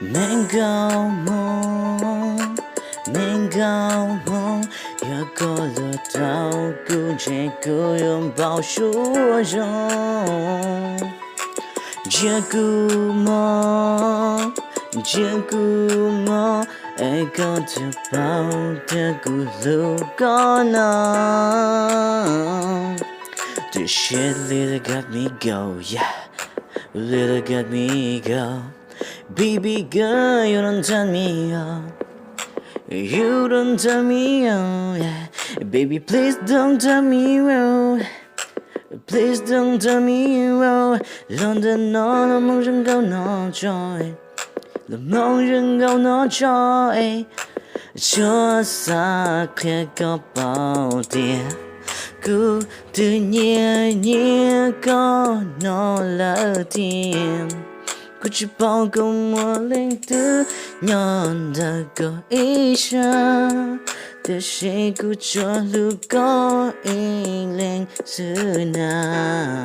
Mango moon, mango moon，越过了岛谷，这个拥抱树中。这个梦，这个梦，爱个的抱的咕噜高能。This shit little got me go, yeah, little got me go. Baby girl, you don't turn me on. You don't turn me on, yeah. Baby, please don't turn me on. Please don't turn me on. London nó mong rừng cao nó trôi, mong rừng cao nó trôi. Cho xa khe có bao tiền, cứ tự nhiên có nó là tiền. Cứ chỉ bao công mua lên từ nhọn đã có ý xa. Để sẽ cứ cho lúc có ý lên xưa nào.